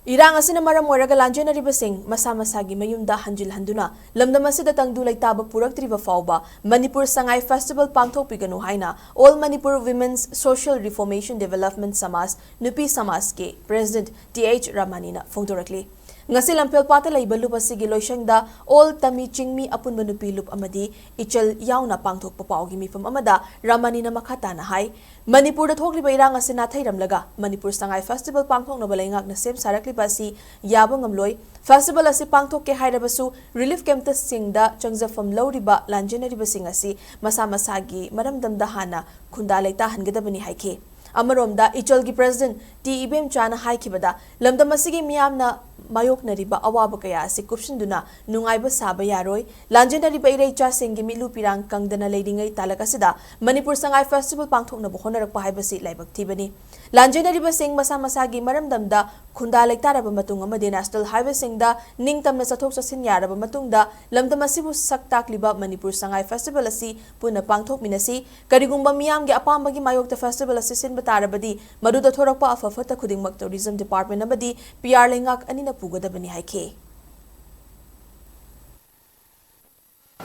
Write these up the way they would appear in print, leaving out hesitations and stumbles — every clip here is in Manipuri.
Irang asina maram oiraga Lanjennariba Masa-Masagi Mayumda Hanjilhandriba lamdam asida tangdu laitaba puraktriba Phaoba Manipur Sangai Festival Pangthokpiganu haina All Manipur Women's Social Reformation Development Samas Nupi Samas ke President T.H. Ramanina Fongdorakli ngasi lampel pata laiba lup asigi loisangda all tami chingmi apunba nupi lup amadi ichal yauna pangthokpa paugi mifam amada Ramanina makhatana hai Manipur da thokliba irang asina thairamlaga Manipur Sangai Festival pangthokna balaingak na sem sarakliba si yaba ngamloi festival asi pangthok ke hairabasu relief camp ta singda changjafam lawriba Lanjennariba sing asi Masa-Masagi maramdamda hana khunda laita hangedabani haike Amaromda Icholgi President T. Ibem Chana Haikibada, Lamdamasigi Miamna Mayoknariba Awaba Kaya si Kupshinduna, Nungaiba Saba Yaroi, Lanjennariba Irecha Singi Milu Pirang Kangdana Ladingai Talakasida, Manipur Sangai Festival Pangthok na Buhonarak Pahibasi Laibak Tibani. Lanjennariba Sing Masa-Masagi Maramdamda, Kunda Lektaraba Matung Amadi National Highway Singda, Ningtam na Satok sa Sinyaraba Matungda, Lamdamasibu Saktakliba Manipur Sangai Festival asi, Puna Pangthok Minasi, Karigumba Miam ge Apambagi Mayokta Festival asi Tarabadi, Maduda Thorakpa Afafata Kudingmak Tourism Department Abadi, PR Lengak Anina Pugadabani Haike.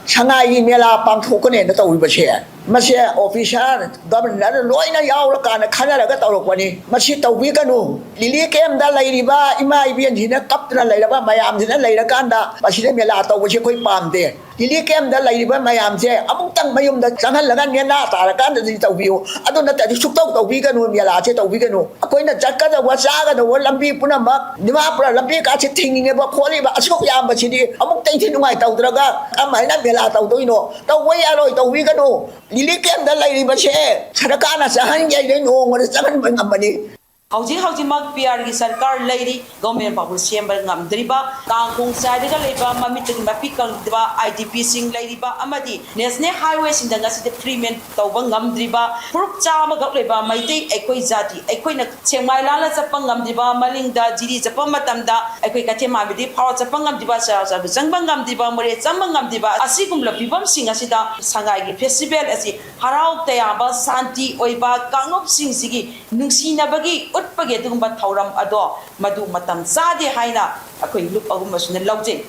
Sangai mela Pangthokane na tawibase mase officer governor loina yauraka na khanaraga tawrokani masi tawbiganu lili kemda lairiba ima ibian hina kaptna lairaba mayam hina lairakanda masine mela tawbase khoi pamde lili kemda lairiba mayam je amungtang mayumda changhalaga nena tarakanda di tawbiu aduna ta suktaw tawbiganu mela che tawbiganu akoina jakada wasaga no lambi punamak nimapura lambi ka che thinginge ba kholiba asuk yamba chidi amungtang thinungai tawdraga amaina mela tawdoino tawwai aroi tawbiganu Lili kemda lairiba se sarakana sahan yai no ngor sahan bangamani Hauji mak PR gi sarkar lairi government babu sember ngamdriba kangkung saidaga leba mamitin mapikang diba IDP sing lairiba amadi national highway sing danga site freeman tawba ngamdriba puruk chama gak leba maitei ekoi jati ekoi na chengmai lala chapang ngamdriba malingda jiri chapam matamda ekoi ka thema bidi phaw chapang ngamdriba sa sa jangbang ngamdriba more chamang ngamdriba asigum la bibam sing asida sangai gi festival asi harau tayaba santi oiba kangop sing sigi nungsina bagi utpage tugumba thauram ado madu matam sade haina akoi lup agum masuna laujeng